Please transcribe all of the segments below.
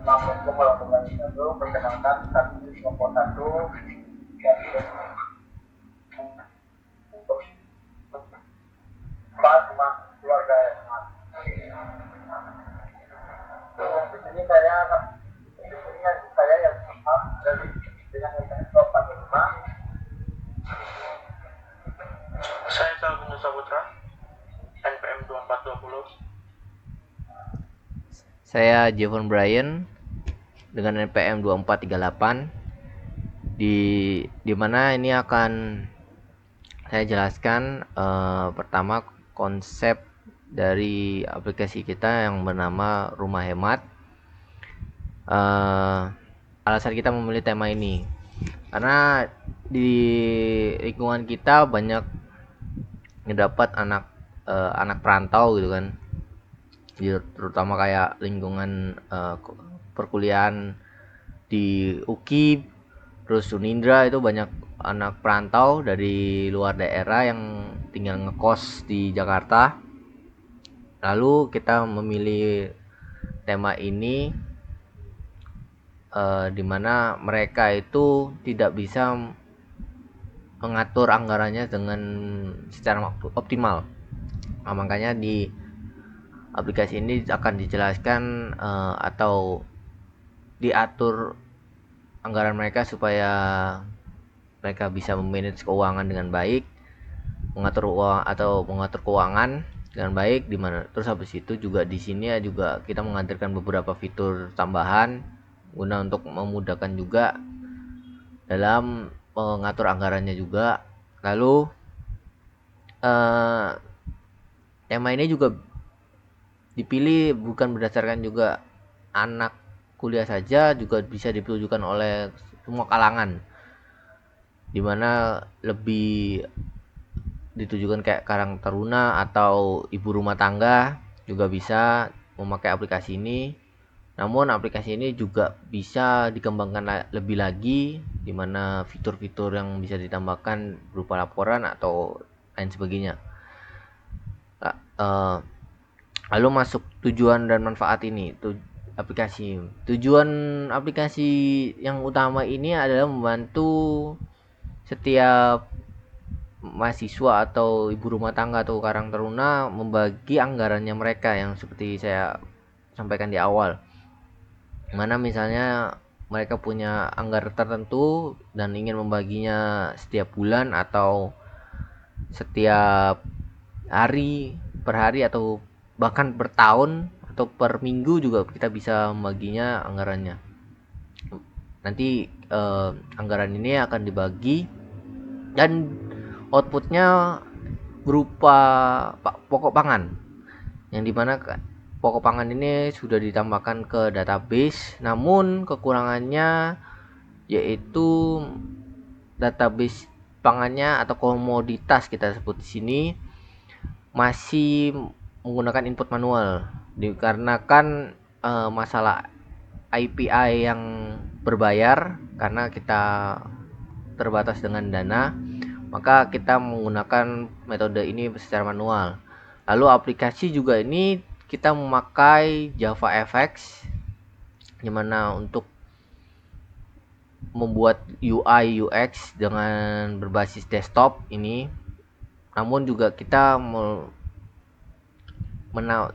Assalamualaikum warahmatullahi wabarakatuh. Perkenalkan, kami kelompok satu dari empat rumah keluarga yang di sini saya yang paham dari dengan NPM 245. Saya Calvin Saputra, NPM 2420. Saya Jevon Brian dengan NPM 2438. Di mana ini akan saya jelaskan pertama konsep dari aplikasi kita yang bernama Rumah Hemat. Alasan kita memilih tema ini karena di lingkungan kita banyak ngedapat anak perantau gitu kan, terutama kayak lingkungan perkuliahan di UKIP, terus Unindra, itu banyak anak perantau dari luar daerah yang tinggal ngekos di Jakarta. Lalu kita memilih tema ini dimana mereka itu tidak bisa mengatur anggarannya dengan secara optimal. Nah, makanya di aplikasi ini akan dijelaskan atau diatur anggaran mereka supaya mereka bisa memanage keuangan dengan baik, mengatur keuangan dengan baik. Dimana terus habis itu juga di sini juga kita menghadirkan beberapa fitur tambahan guna untuk memudahkan juga dalam mengatur anggarannya juga. Lalu tema ini juga dipilih bukan berdasarkan juga anak kuliah saja, juga bisa ditujukan oleh semua kalangan, dimana lebih ditujukan kayak karang taruna atau ibu rumah tangga juga bisa memakai aplikasi ini. Namun aplikasi ini juga bisa dikembangkan lebih lagi, dimana fitur-fitur yang bisa ditambahkan berupa laporan atau lain sebagainya. Lalu masuk tujuan dan manfaat ini. Tujuan aplikasi yang utama ini adalah membantu setiap mahasiswa atau ibu rumah tangga atau karang taruna membagi anggarannya mereka, yang seperti saya sampaikan di awal. Mana misalnya mereka punya anggaran tertentu dan ingin membaginya setiap bulan atau setiap hari, per hari, atau bahkan per tahun atau per minggu juga kita bisa membaginya anggarannya. Nanti anggaran ini akan dibagi dan outputnya berupa pokok pangan, yang dimana pokok pangan ini sudah ditambahkan ke database. Namun kekurangannya yaitu database pangannya atau komoditas kita sebut di sini masih menggunakan input manual, dikarenakan masalah API yang berbayar. Karena kita terbatas dengan dana, maka kita menggunakan metode ini secara manual. Lalu aplikasi juga ini kita memakai JavaFX, dimana untuk membuat UI UX dengan berbasis desktop ini. Namun juga kita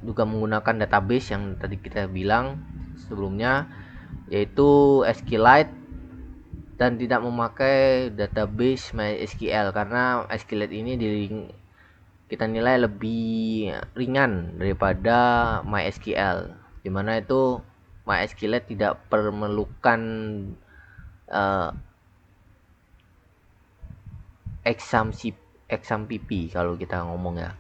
juga menggunakan database yang tadi kita bilang sebelumnya, yaitu SQLite, dan tidak memakai database MySQL karena SQLite ini kita nilai lebih ringan daripada MySQL, dimana itu MySQLite tidak memerlukan exam PP kalau kita ngomong ya.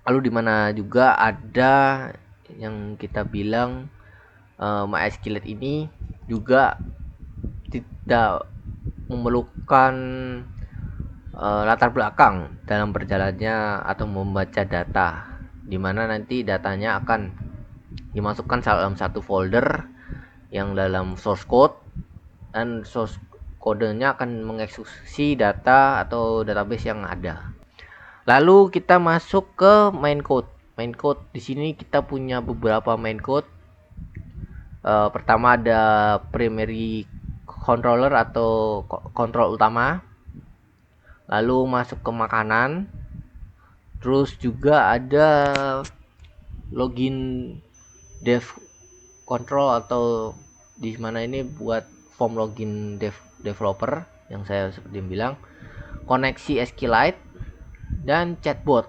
Lalu dimana juga ada yang kita bilang MySQLite ini juga tidak memerlukan latar belakang dalam berjalannya atau membaca data, dimana nanti datanya akan dimasukkan dalam satu folder yang dalam source code, dan source kodenya akan mengeksekusi data atau database yang ada. Lalu kita masuk ke main code. Di sini kita punya beberapa main code. Pertama ada primary controller atau kontrol utama, lalu masuk ke makanan, terus juga ada login dev control atau di mana ini buat form login developer yang saya seperti bilang, koneksi SQLite dan chatbot.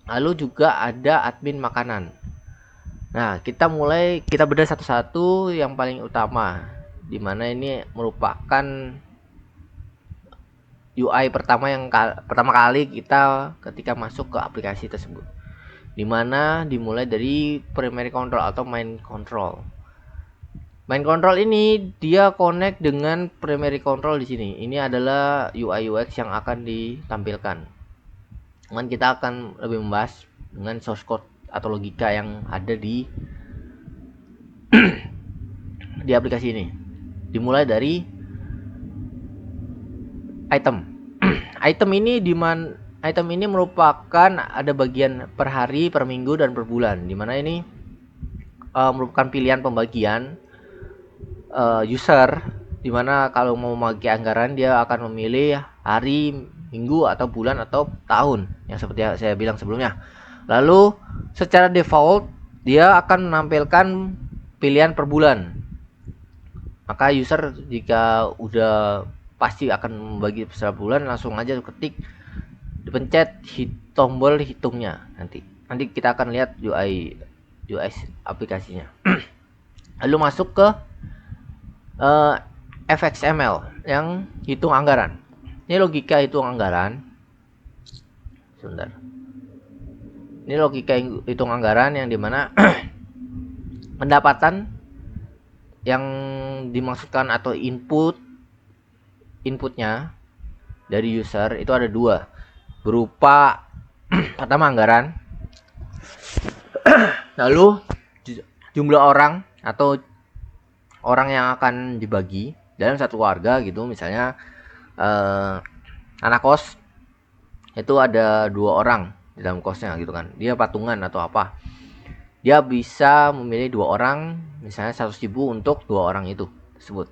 Lalu juga ada admin makanan. Nah, kita bedah satu-satu. Yang paling utama, di mana ini merupakan UI pertama pertama kali kita ketika masuk ke aplikasi tersebut, dimana dimulai dari primary control atau main control. Main control ini dia connect dengan primary control di sini. Ini adalah UI UX yang akan ditampilkan. Cuman kita akan lebih membahas dengan source code atau logika yang ada di di aplikasi ini. Dimulai dari item. Item ini merupakan ada bagian per hari, per minggu, dan per bulan. Dimana ini merupakan pilihan pembagian user, dimana kalau mau memakai anggaran dia akan memilih hari, minggu, atau bulan, atau tahun yang seperti saya bilang sebelumnya. Lalu secara default dia akan menampilkan pilihan per bulan. Maka user jika udah pasti akan membagi per bulan, langsung aja ketik, dipencet tombol hitungnya. Nanti kita akan lihat UI aplikasinya. Lalu masuk ke FXML yang hitung anggaran. Ini logika hitung anggaran. Sebentar. Ini logika hitung anggaran yang dimana pendapatan yang dimaksudkan atau inputnya dari user itu ada dua, berupa pertama anggaran, lalu jumlah orang atau orang yang akan dibagi dalam satu keluarga gitu. Misalnya anak kos itu ada 2 orang di dalam kosnya gitu kan, dia patungan atau apa, dia bisa memilih 2 orang, misalnya 100.000 untuk 2 orang itu tersebut.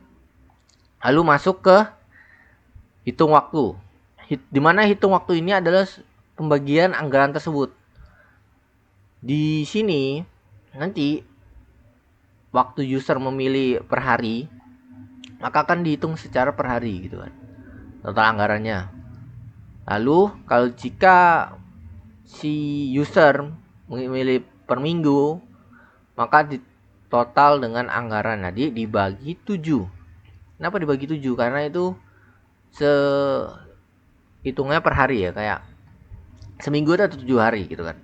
Lalu masuk ke hitung waktu, dimana hitung waktu ini adalah pembagian anggaran tersebut. Di sini nanti waktu user memilih per hari, maka akan dihitung secara per hari gitu kan, total anggarannya. Lalu kalau jika si user memilih per minggu, maka total dengan anggaran tadi dibagi 7. Kenapa dibagi 7? Karena itu hitungnya per hari ya, kayak seminggu itu ada 7 hari gitu kan,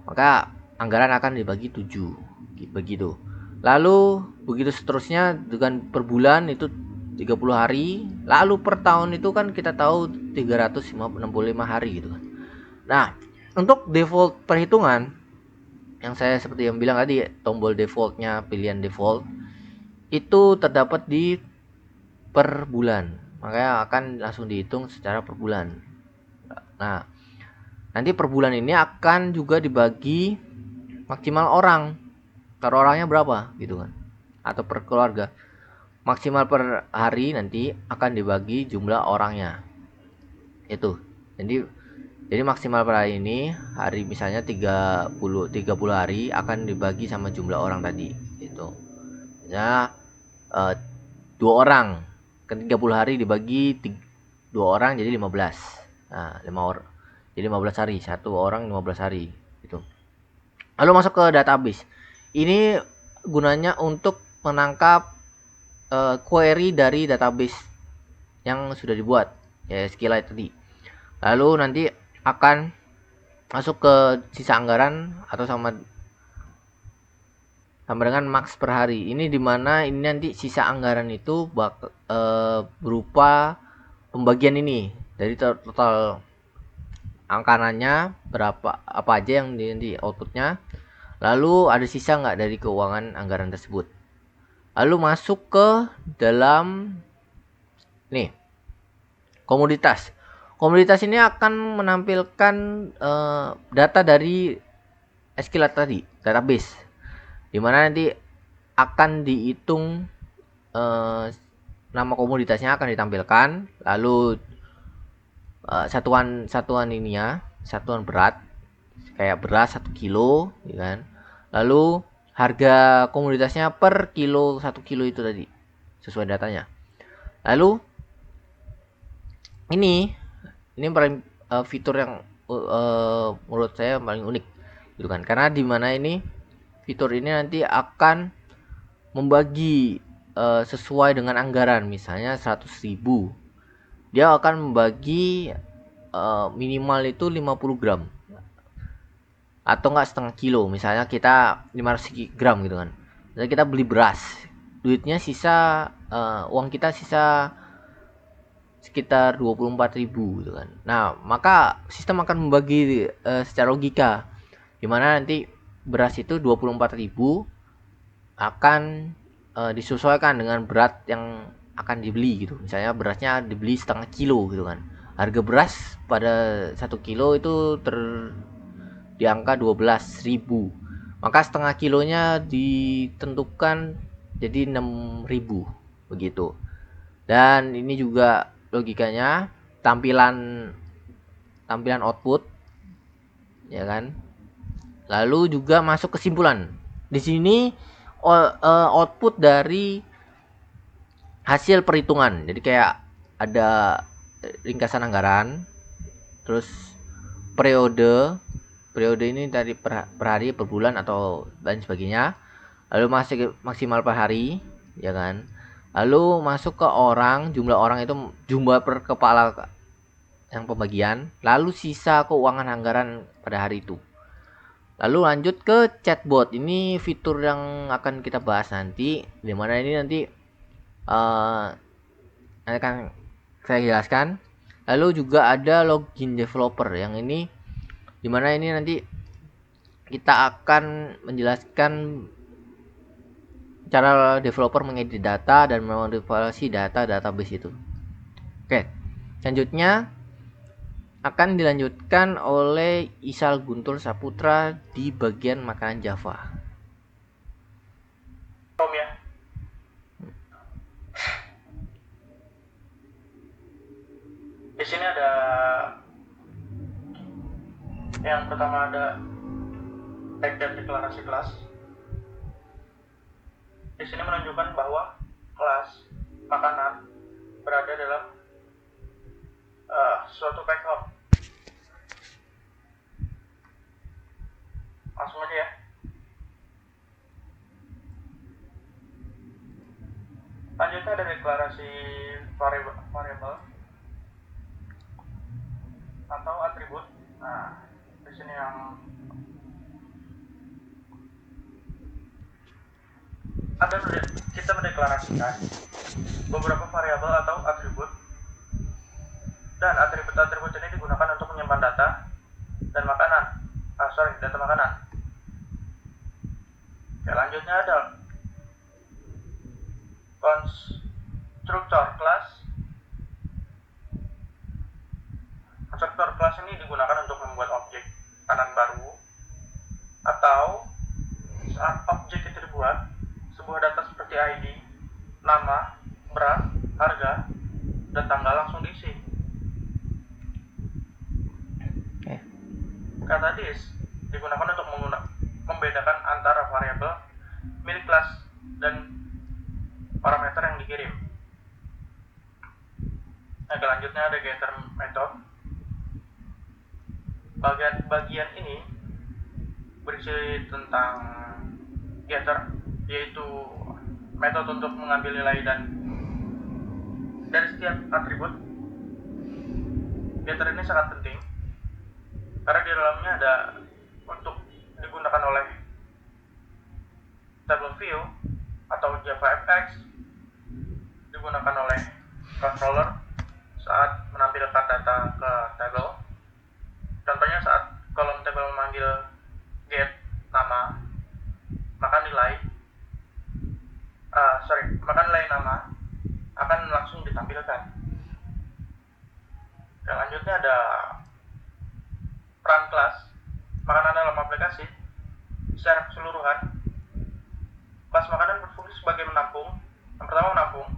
maka anggaran akan dibagi 7 begitu. Lalu begitu seterusnya dengan per bulan itu 30 hari, lalu per tahun itu kan kita tahu 365 hari gitu kan. Nah, untuk default perhitungan yang saya seperti yang bilang tadi, tombol defaultnya, pilihan default itu terdapat di per bulan, makanya akan langsung dihitung secara per bulan. Nah, nanti per bulan ini akan juga dibagi maksimal orang, per orangnya berapa gitu kan, atau per keluarga. Maksimal per hari nanti akan dibagi jumlah orangnya itu. Jadi maksimal per hari ini, hari misalnya 30 hari akan dibagi sama jumlah orang tadi itu. Ya 2 orang kan 30 hari dibagi 2 orang jadi 15. Nah, 5 orang. Jadi 15 hari, 1 orang 15 hari gitu. Lalu masuk ke database. Ini gunanya untuk menangkap query dari database yang sudah dibuat, ya SQLite tadi. Lalu nanti akan masuk ke sisa anggaran atau sama dengan max per hari. Ini dimana ini nanti sisa anggaran itu berupa pembagian ini dari total anggarannya berapa, apa aja yang di outputnya, lalu ada sisa nggak dari keuangan anggaran tersebut. Lalu masuk ke dalam nih komoditas. Komoditas ini akan menampilkan data dari SQLite tadi, database, dimana nanti akan dihitung, nama komoditasnya akan ditampilkan, lalu satuan ininya, satuan berat kayak beras 1 kilo, ya kan. Lalu harga komoditasnya per kilo 1 kilo itu tadi sesuai datanya. Lalu ini paling fitur yang menurut saya paling unik gitu kan, karena di mana ini fitur ini nanti akan membagi sesuai dengan anggaran. Misalnya 100.000, dia akan membagi minimal itu 50 gram atau enggak setengah kilo. Misalnya kita 500 gram gitu kan, jadi kita beli beras, duitnya sisa, uang kita sisa sekitar 24.000 gitu kan. Nah, maka sistem akan membagi secara logika, dimana nanti beras itu 24.000 akan disesuaikan dengan berat yang akan dibeli gitu. Misalnya berasnya dibeli setengah kilo gitu kan, harga beras pada 1 kilo itu di angka 12.000, maka setengah kilonya ditentukan jadi 6.000 begitu. Dan ini juga logikanya tampilan output, ya kan. Lalu juga masuk kesimpulan. Di sini output dari hasil perhitungan. Jadi kayak ada ringkasan anggaran, terus periode ini dari per hari, per bulan atau dan sebagainya. Lalu masih maksimal per hari, ya kan. Lalu masuk ke orang, jumlah orang itu jumlah per kepala yang pembagian, lalu sisa keuangan anggaran pada hari itu. Lalu lanjut ke chatbot. Ini fitur yang akan kita bahas nanti, dimana ini nanti akan saya jelaskan. Lalu juga ada login developer, yang ini dimana ini nanti kita akan menjelaskan cara developer mengedit data dan memanipulasi data database itu. Oke, selanjutnya akan dilanjutkan oleh Isal Guntur Saputra di bagian makanan Java. Om ya. Di sini ada yang pertama, ada tag dan deklarasi kelas. Di sini menunjukkan bahwa kelas makanan berada dalam suatu backup. Langsung aja ya. Lanjutnya ada deklarasi variable atau atribut. Nah, di sini yang kita mendeklarasikan beberapa variabel atau atribut, dan atribut-atribut ini digunakan untuk menyimpan data dan data makanan. Oke, lanjutnya ada konstruktor kelas. Konstruktor kelas ini digunakan untuk membuat objek makanan baru, atau saat objek itu dibuat, sebuah data seperti ID, nama, beras, harga, dan tanggal langsung diisi. Kata dis digunakan untuk membedakan antara variabel milik kelas dan parameter yang dikirim. Nah, selanjutnya ada getter method. Bagian ini berisi tentang getter, yaitu metode untuk mengambil nilai dan dari setiap atribut. Getter ini sangat penting karena di dalamnya ada untuk digunakan oleh table view atau JavaFX, digunakan oleh controller saat menampilkan data ke table. Contohnya saat kolom table memanggil get nama, maka nilai nama akan langsung ditampilkan. Dan lanjutnya ada peran kelas makanan dalam aplikasi. Secara keseluruhan, kelas makanan berfungsi sebagai menampung. Yang pertama menampung,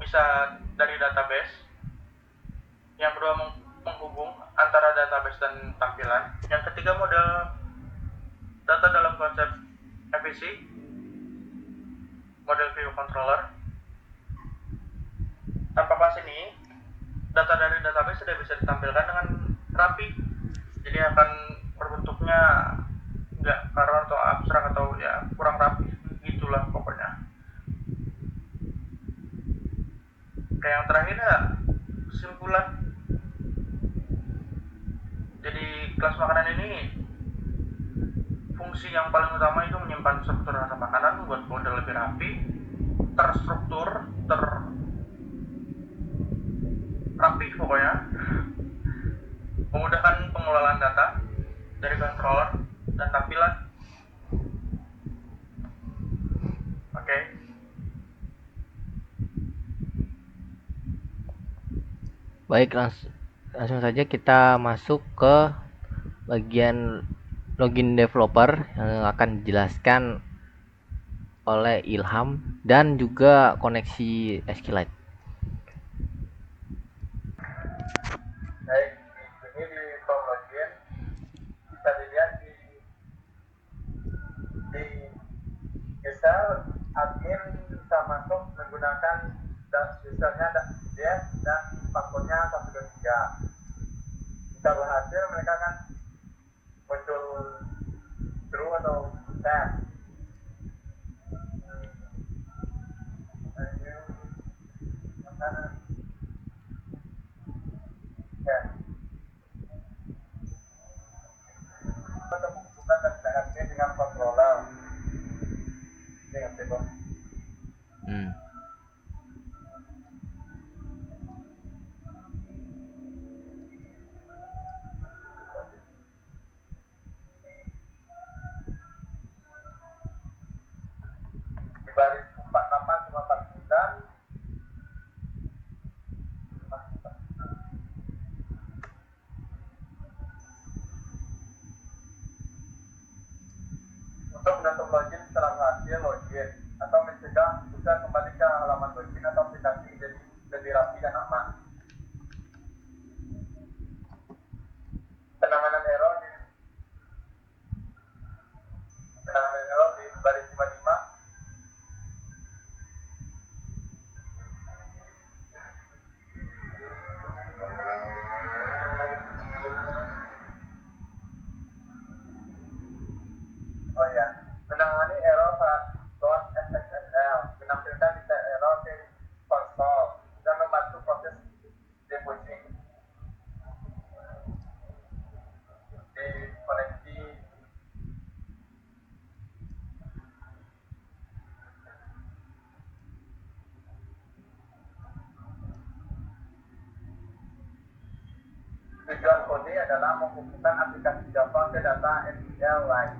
bisa dari database. Yang kedua menghubung antara database dan tampilan. Yang ketiga model data dalam konsep MVC, model view controller. Tanpa kelas ini, data dari database sudah bisa ditampilkan dengan rapi, jadi akan berbentuknya nggak karuan atau abstrak atau ya kurang rapi gitulah pokoknya. Kayak yang terakhir ya kesimpulan, jadi kelas makanan ini fungsi yang paling utama itu menyimpan struktur data makanan, membuat model lebih rapi, terstruktur, rapi pokoknya, memudahkan pengelolaan data dari controller dan tampilan. Oke. Baik, langsung saja kita masuk ke bagian login developer yang akan dijelaskan oleh Ilham dan juga koneksi SQLite. Baik, ini di form login bisa dilihat di Excel admin bisa masuk menggunakan usernya dia dan passwordnya 123. Jika berhasil mereka akan muncul true atau set. Untuk menghubungkan data admin dengan controller. Ini ngerti, Bos? Di baris 48 cuma 49. Untuk menutup login setelah berhasil login atau mencegah user kembali ke halaman login atau aplikasi jadi lebih rapi dan aman. Penanganan error di baris 55. Oh ya, menangani error .xxl, menampilkan detail error di konsol dan membantu proses debugging di koneksi. Tujuan kode adalah menghubungkan aplikasi Java ke data SQLite,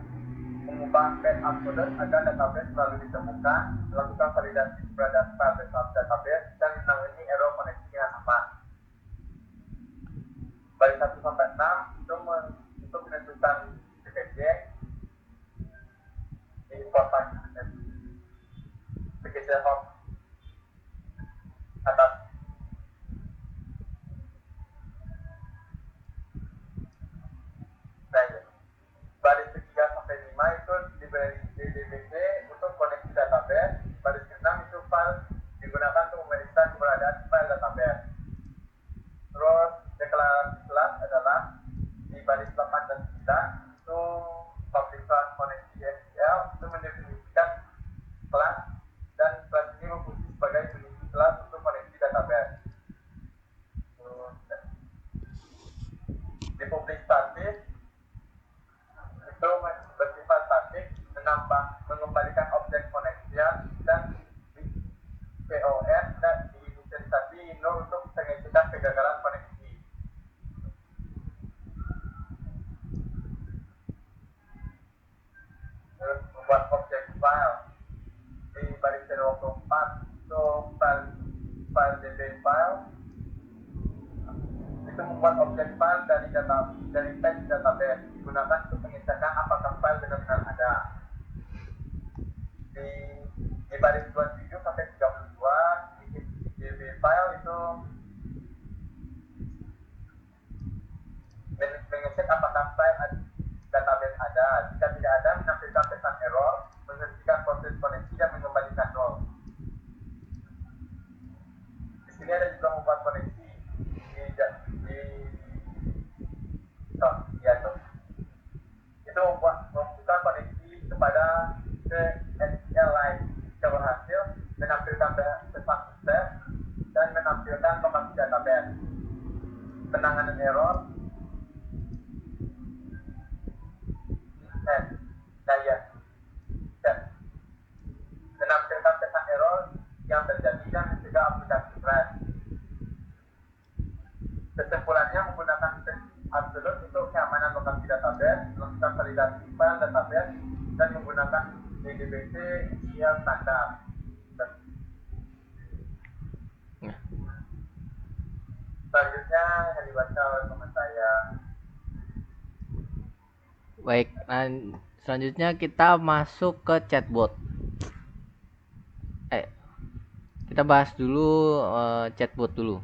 mengubah backup kode agar database selalu ditemukan, melakukan validasi keberadaan file database, dan menangani error koneksi yang aman. Baris 1 sampai 6 itu untuk menentukan package di import package host atas. Baris 3 sampai 5 itu diberi DDBC untuk koneksi database. Baris 6 itu file digunakan untuk memeriksa keberadaan file database. Terus deklarasi kelas adalah di baris 8 dan 9 itu publikan koneksi SQL itu mendefinisikan kelas, dan kelas ini berfungsi sebagai unit kelas untuk koneksi database. Di public static itu bersifat statik, mengembalikan objek koneksian, dan di POS dan diinisialisasi null untuk pengecekan kegagalan koneksi. Terus membuat objek file di baris 24 itu file db file itu membuat objek file dari teks database digunakan untuk mengecekan apakah file benar-benar ada. informasi database, melakukan validasi file database, dan menggunakan DDBT yang standar. Selanjutnya yang dibaca oleh teman saya. Baik, selanjutnya kita masuk ke chatbot. Kita bahas dulu chatbot dulu.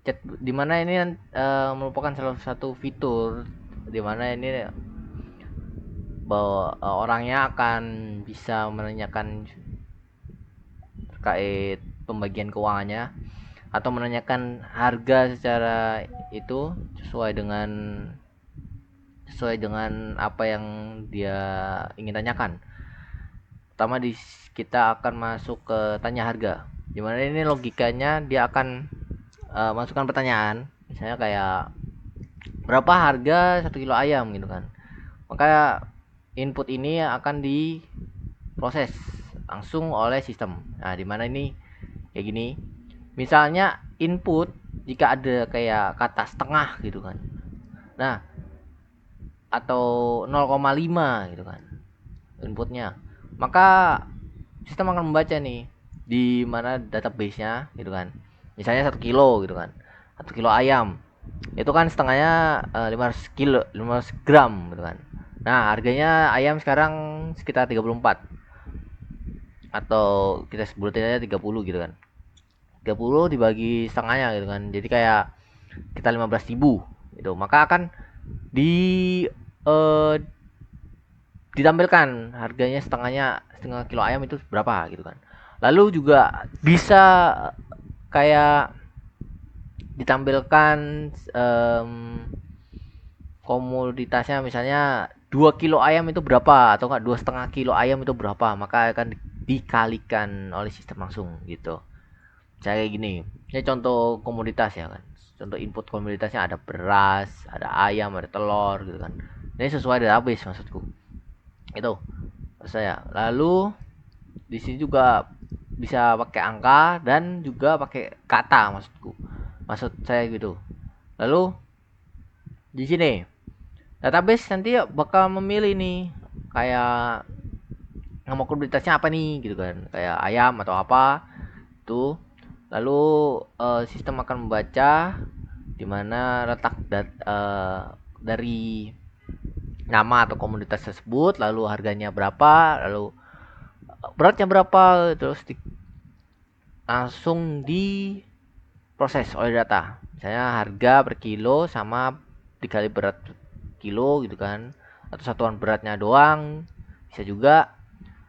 Chat dimana ini merupakan salah satu fitur dimana ini bahwa orangnya akan bisa menanyakan terkait pembagian keuangannya atau menanyakan harga secara itu sesuai dengan apa yang dia ingin tanyakan. Pertama kita akan masuk ke tanya harga. Dimana ini logikanya dia akan masukkan pertanyaan, misalnya kayak berapa harga 1 kilo ayam gitu kan. Maka input ini akan diproses langsung oleh sistem. Nah, dimana ini kayak gini. Misalnya input jika ada kayak kata setengah gitu kan. Nah, atau 0,5 gitu kan inputnya. Maka sistem akan membaca nih di mana database-nya gitu kan. Misalnya 1 kilo gitu kan. 1 kilo ayam. Itu kan setengahnya 500 gram gitu kan. Nah, harganya ayam sekarang sekitar 34. Atau kita sebutin aja 30 gitu kan. 30 dibagi setengahnya gitu kan. Jadi kayak kita 15.000 gitu. Maka akan ditampilkan harganya setengah kilo ayam itu berapa gitu kan. Lalu juga bisa kayak ditampilkan komoditasnya, misalnya 2 kilo ayam itu berapa atau enggak 2,5 kilo ayam itu berapa, maka akan dikalikan oleh sistem langsung gitu. Kayak gini, ini contoh komoditas ya kan. Contoh input komoditasnya ada beras, ada ayam, ada telur gitu kan. Ini sesuai database maksudku. Itu saya. Lalu di sini juga bisa pakai angka dan juga pakai kata maksudku. Maksud saya gitu. Lalu di sini database nanti bakal memilih nih kayak nama komoditasnya apa nih gitu kan. Kayak ayam atau apa. Tuh. Lalu sistem akan membaca di mana letak dari nama atau komoditas tersebut, lalu harganya berapa, lalu beratnya berapa, terus langsung diproses oleh data. Misalnya harga per kilo sama dikali berat per kilo gitu kan, atau satuan beratnya doang bisa juga,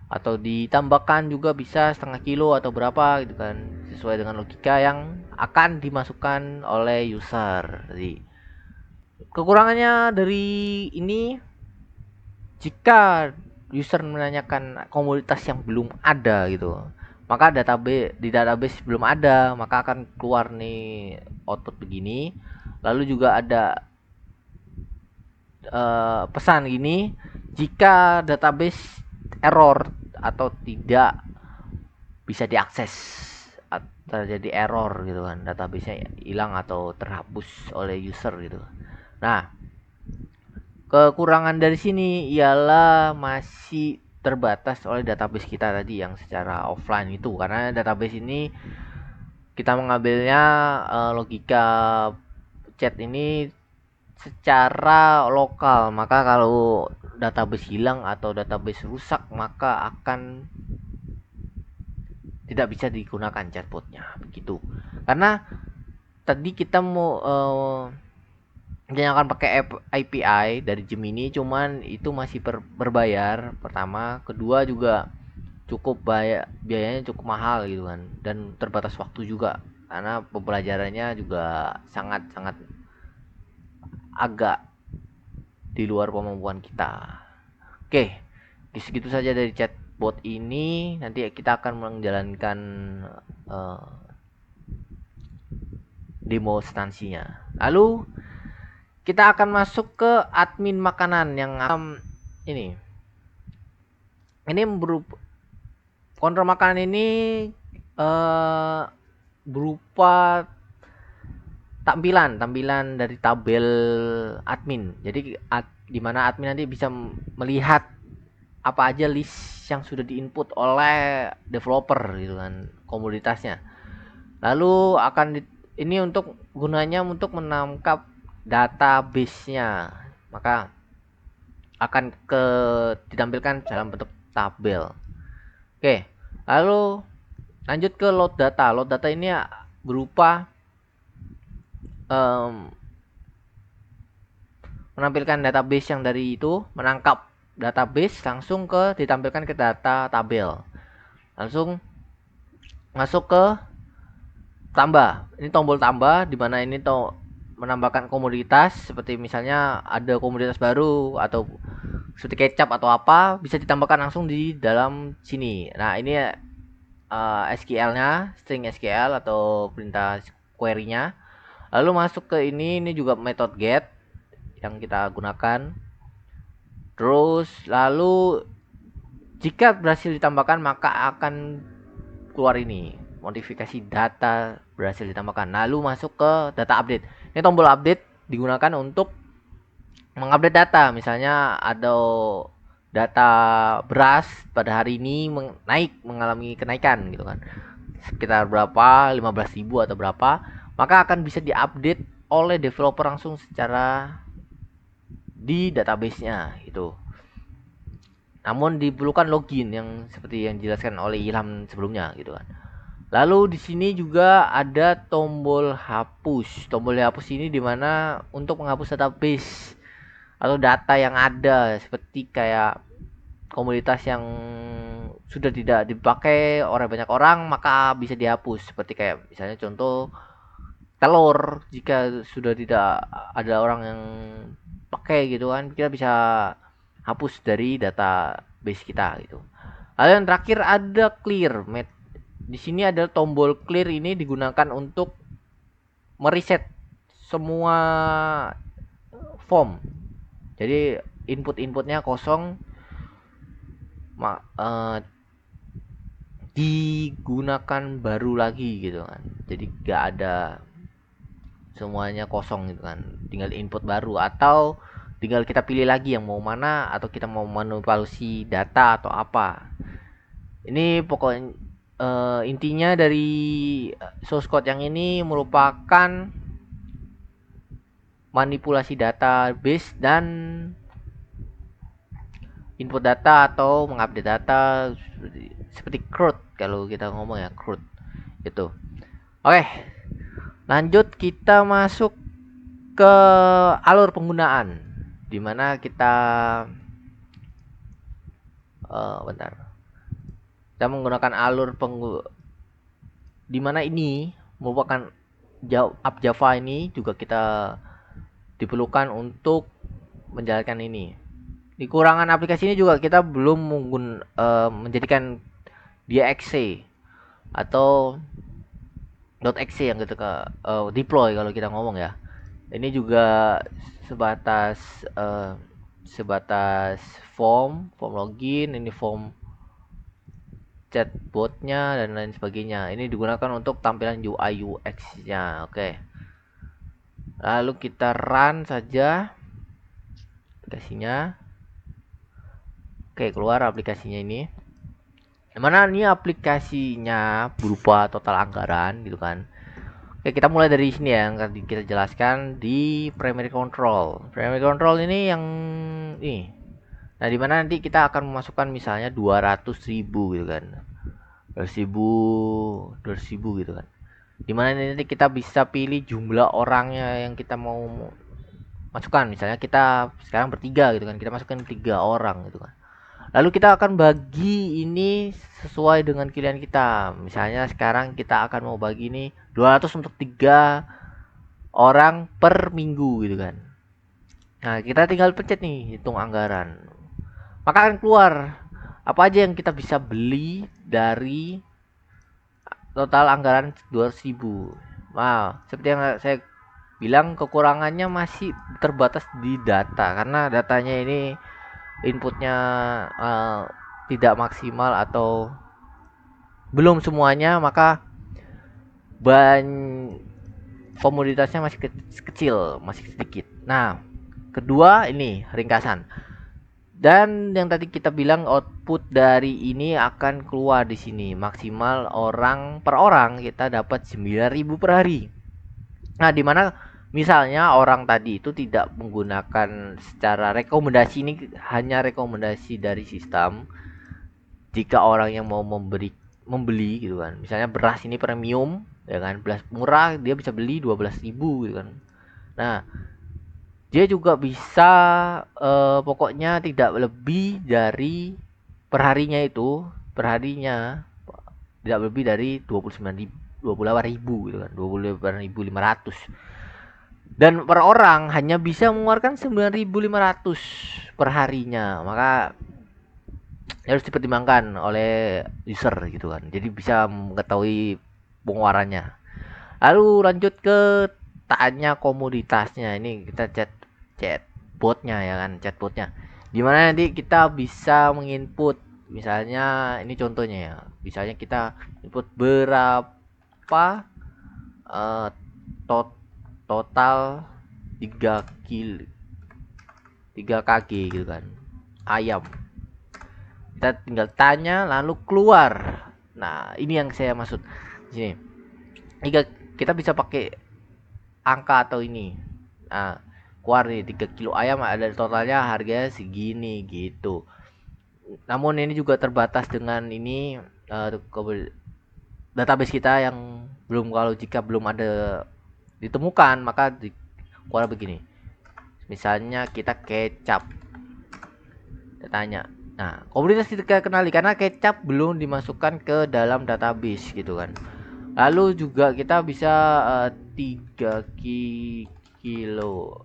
atau ditambahkan juga bisa setengah kilo atau berapa gitu kan, sesuai dengan logika yang akan dimasukkan oleh user. Jadi kekurangannya dari ini, jika user menanyakan komoditas yang belum ada gitu, maka database belum ada, maka akan keluar nih output begini. Lalu juga ada pesan gini, jika database error atau tidak bisa diakses, terjadi error gitu kan, database-nya hilang atau terhapus oleh user gitu. Nah, kekurangan dari sini ialah masih terbatas oleh database kita tadi yang secara offline itu, karena database ini kita mengambilnya logika chat ini secara lokal. Maka kalau database hilang atau database rusak, maka akan tidak bisa digunakan chatbotnya begitu. Karena tadi kita mau akan pakai API dari Gemini, cuman itu masih berbayar pertama, kedua juga cukup biayanya cukup mahal gitu kan, dan terbatas waktu juga karena pembelajarannya juga sangat agak di luar kemampuan kita. Oke, segitu saja dari chatbot ini. Nanti kita akan menjalankan demo instansinya. Lalu kita akan masuk ke admin makanan yang ini berupa kontrol makanan ini berupa tampilan dari tabel admin. Jadi di mana admin nanti bisa melihat apa aja list yang sudah diinput oleh developer gitu kan, komoditasnya. Lalu ini untuk gunanya untuk menangkap database-nya. Maka akan ditampilkan dalam bentuk tabel. Oke. Lalu lanjut ke load data. Load data ini berupa menampilkan database yang dari itu, menangkap database langsung ditampilkan ke data tabel. Langsung masuk ke tambah. Ini tombol tambah di mana ini menambahkan komoditas, seperti misalnya ada komoditas baru atau seperti kecap atau apa, bisa ditambahkan langsung di dalam sini. Nah, ini SQL-nya, string SQL atau perintah query-nya. Lalu masuk ke ini juga method get yang kita gunakan. Terus lalu jika berhasil ditambahkan maka akan keluar ini, modifikasi data berhasil ditambahkan. Lalu masuk ke data update. Ini tombol update digunakan untuk mengupdate data. Misalnya ada data beras pada hari ini mengalami kenaikan gitu kan, sekitar berapa, 15.000 atau berapa, maka akan bisa diupdate oleh developer langsung secara di database-nya itu. Namun diperlukan login yang seperti yang dijelaskan oleh Ilham sebelumnya gitu kan. Lalu di sini juga ada tombol hapus. Tombol hapus ini dimana untuk menghapus database atau data yang ada, seperti kayak komoditas yang sudah tidak dipakai oleh banyak orang maka bisa dihapus, seperti kayak misalnya contoh telur, jika sudah tidak ada orang yang pakai gitu kan, kita bisa hapus dari database kita gitu. Lalu yang terakhir ada clear. Di sini ada tombol clear, ini digunakan untuk mereset semua form. Jadi inputnya kosong, digunakan baru lagi gitu kan. Jadi gak ada, semuanya kosong gitu kan. Tinggal input baru atau tinggal kita pilih lagi yang mau mana, atau kita mau manipulasi data atau apa. Ini pokoknya intinya dari source code yang ini merupakan manipulasi database dan input data atau mengupdate data, seperti CRUD kalau kita ngomong ya, CRUD itu. Oke, lanjut kita masuk ke alur penggunaan, dimana kita kita menggunakan alur dimana ini merupakan app Java. Ini juga kita diperlukan untuk menjalankan ini. Di kurangan aplikasi ini juga kita belum menjadikan dia exe atau .exe yang kita deploy kalau kita ngomong ya. Ini juga sebatas form login, ini form chatbotnya dan lain sebagainya. Ini digunakan untuk tampilan UI UX-nya. Oke. Lalu kita run saja aplikasinya. Oke, keluar aplikasinya ini. Mana ini aplikasinya berupa total anggaran gitu kan. Oke, kita mulai dari sini ya, yang tadi kita jelaskan di primary control. Primary control ini yang ini. Nah, dimana nanti kita akan memasukkan misalnya 200.000 gitu kan. 200.000 gitu kan. Dimana nanti kita bisa pilih jumlah orangnya yang kita mau masukkan. Misalnya kita sekarang bertiga gitu kan, kita masukkan 3 orang gitu kan. Lalu kita akan bagi ini sesuai dengan pilihan kita. Misalnya sekarang kita akan mau bagi ini 200 untuk 3 orang per minggu gitu kan. Nah, kita tinggal pencet nih hitung anggaran. Maka akan keluar apa aja yang kita bisa beli dari total anggaran 200.000. Wow, seperti yang saya bilang, kekurangannya masih terbatas di data, karena datanya ini inputnya tidak maksimal atau belum semuanya, maka komoditasnya masih kecil, masih sedikit. Nah, kedua ini ringkasan. Dan yang tadi kita bilang output dari ini akan keluar di sini maksimal orang per orang kita dapat 9.000 per hari. Nah, dimana misalnya orang tadi itu tidak menggunakan secara rekomendasi, ini hanya rekomendasi dari sistem. Jika orang yang mau membeli gitu kan, misalnya beras ini premium ya kan, beras murah dia bisa beli 12.000 gitu kan. Nah, dia juga bisa pokoknya tidak lebih dari perharinya itu, perharinya tidak lebih dari 28.000 gitu kan, 28.500. Dan per orang hanya bisa mengeluarkan 9.500 per harinya. Maka harus dipertimbangkan oleh user gitu kan. Jadi bisa mengetahui pengeluarannya. Lalu lanjut ke tanya komoditasnya. Ini kita chat botnya ya kan, chatbotnya. Dimana nanti kita bisa menginput, misalnya ini contohnya ya, misalnya kita input berapa total 3 kg gitu kan ayam. Kita tinggal tanya lalu keluar. Nah, ini yang saya maksud di sini. Kita bisa pakai angka atau ini. Nah, keluar nih 3 kilo ayam ada totalnya harganya segini gitu. Namun ini juga terbatas dengan ini database kita yang belum, kalau jika belum ada ditemukan maka keluar begini. Misalnya kita kecap. Kita tanya. Nah, komoditas kita kenali karena kecap belum dimasukkan ke dalam database gitu kan. Lalu juga kita bisa 3 kilo.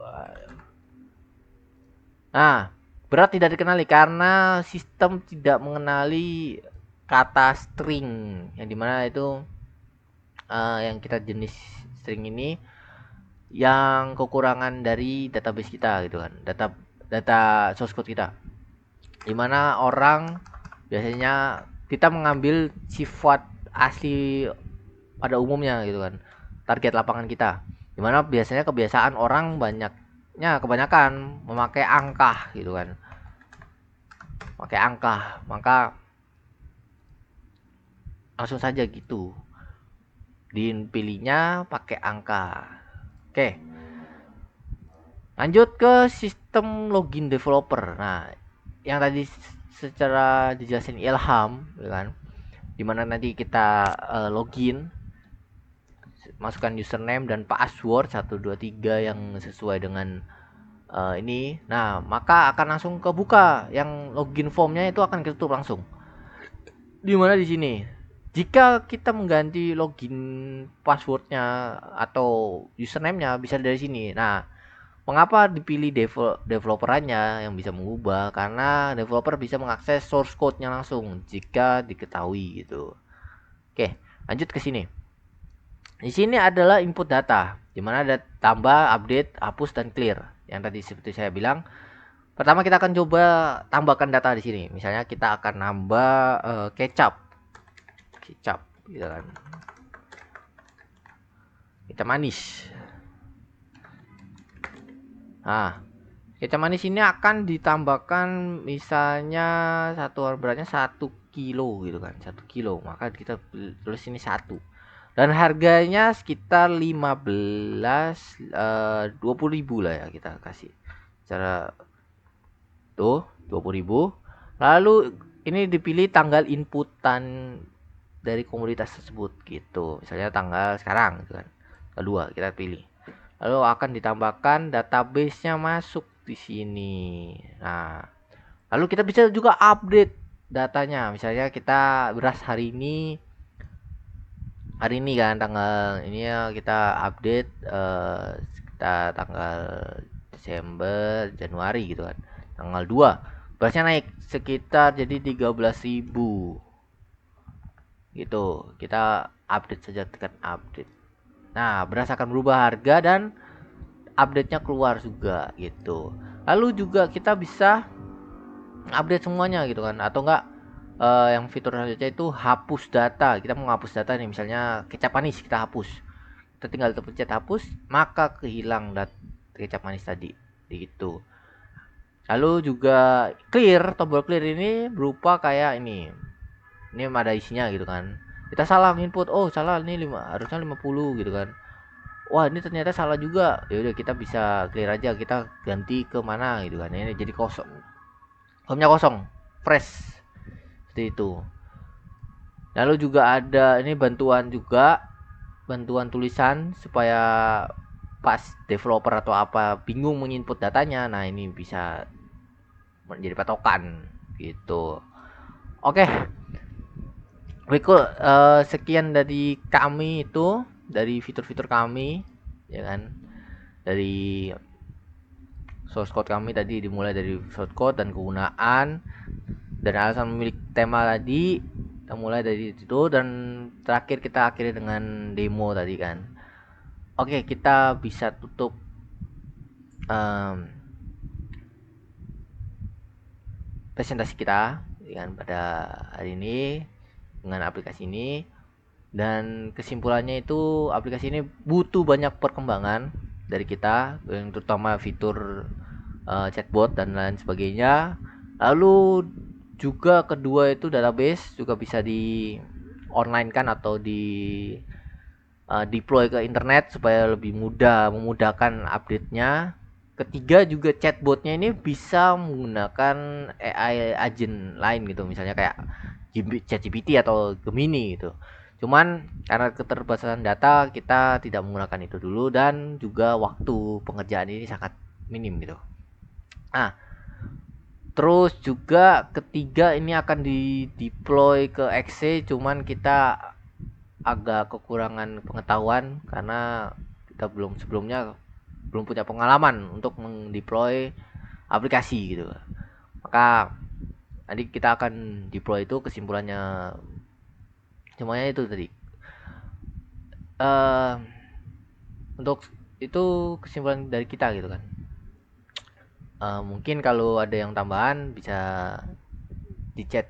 Nah, berat tidak dikenali karena sistem tidak mengenali kata string, yang dimana itu yang kita jenis string ini yang kekurangan dari database kita gitu kan, data source code kita, dimana orang biasanya kita mengambil sifat asli pada umumnya gitu kan, target lapangan kita, dimana biasanya kebiasaan orang kebanyakan memakai angka gitu kan, pakai angka, maka langsung saja gitu dipilihnya pakai angka. Oke, lanjut ke sistem login developer. Nah, yang tadi secara dijelasin Ilham kan, dimana nanti kita login, masukkan username dan password 123 yang sesuai dengan ini. Nah, maka akan langsung kebuka yang login formnya, itu akan ketutup langsung. Dimana di sini jika kita mengganti login passwordnya atau username-nya bisa dari sini. Nah, mengapa dipilih developerannya yang bisa mengubah? Karena developer bisa mengakses source code-nya langsung jika diketahui gitu. Oke, lanjut ke sini. Di sini adalah input data, dimana ada tambah, update, hapus, dan clear. Yang tadi seperti saya bilang, pertama kita akan coba tambahkan data di sini. Misalnya kita akan nambah kecap gitu kan, kecap manis. Nah, kecap manis ini akan ditambahkan misalnya satuan beratnya 1 kilo gitu kan, 1 kilo, maka kita tulis ini 1, dan harganya sekitar 20.000 lah ya, kita kasih cara tuh 20.000. Lalu ini dipilih tanggal inputan dari komoditas tersebut gitu, misalnya tanggal sekarang gitu kan, kedua kita pilih, lalu akan ditambahkan database-nya masuk di sini. Nah, lalu kita bisa juga update datanya, misalnya kita beras hari ini kan tanggal ini ya, kita update kita tanggal Desember Januari gitu kan, tanggal 2 berasnya naik sekitar jadi 13.000 gitu. Kita update saja, tekan update. Nah, beras akan berubah harga dan update-nya keluar juga gitu. Lalu juga kita bisa update semuanya gitu kan, atau enggak yang fitur selanjutnya itu hapus data. Kita mau hapus data nih, misalnya kecap manis kita hapus. tertinggal terpencet hapus, maka kehilang kecap manis tadi gitu. Lalu juga clear, tombol clear ini berupa kayak ini ada isinya gitu kan. Kita salah input, oh salah ini harusnya 50 gitu kan. Wah ini ternyata salah juga, ya udah kita bisa clear aja, kita ganti ke mana gitu kan. Ini jadi kosong, home-nya kosong, fresh seperti itu. Lalu juga ada ini bantuan tulisan supaya pas developer atau apa bingung menginput datanya, nah ini bisa menjadi patokan gitu. Oke, berikut sekian dari kami, itu dari fitur-fitur kami ya kan, dari source code kami tadi, dimulai dari source code dan kegunaan dan alasan memilih tema tadi, kita mulai dari itu, dan terakhir kita akhiri dengan demo tadi kan. Oke, kita bisa tutup presentasi kita ya kan, pada hari ini dengan aplikasi ini. Dan kesimpulannya itu aplikasi ini butuh banyak perkembangan dari kita, yang terutama fitur chatbot dan lain sebagainya. Lalu juga kedua itu database juga bisa di online kan atau di deploy ke internet supaya lebih memudahkan update-nya. Ketiga juga chatbotnya ini bisa menggunakan AI agent lain gitu, misalnya kayak ChatGPT atau Gemini gitu. Cuman karena keterbatasan data kita tidak menggunakan itu dulu, dan juga waktu pengerjaan ini sangat minim gitu. Nah, terus juga ketiga ini akan di deploy ke Exe, cuman kita agak kekurangan pengetahuan karena kita sebelumnya belum punya pengalaman untuk mendeploy aplikasi gitu. Maka nanti kita akan deploy itu, kesimpulannya semuanya itu tadi. Untuk itu kesimpulan dari kita gitu kan. Mungkin kalau ada yang tambahan bisa di chat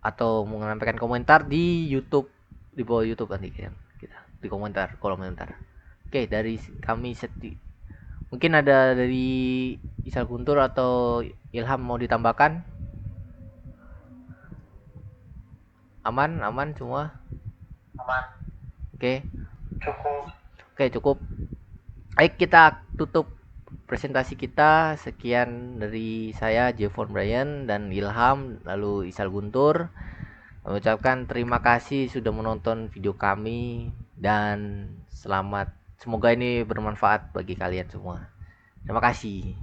atau menyampaikan komentar di YouTube, di bawah YouTube nanti kan, kita di komentar, kolom komentar. Oke, dari kami mungkin ada dari Isal Guntur atau Ilham mau ditambahkan? Aman semua? Aman. Oke. Cukup. Oke, cukup. Baik, kita tutup presentasi kita. Sekian dari saya, Jevon Brian dan Ilham, lalu Isal Guntur. Mengucapkan terima kasih sudah menonton video kami, dan selamat. Semoga ini bermanfaat bagi kalian semua. Terima kasih.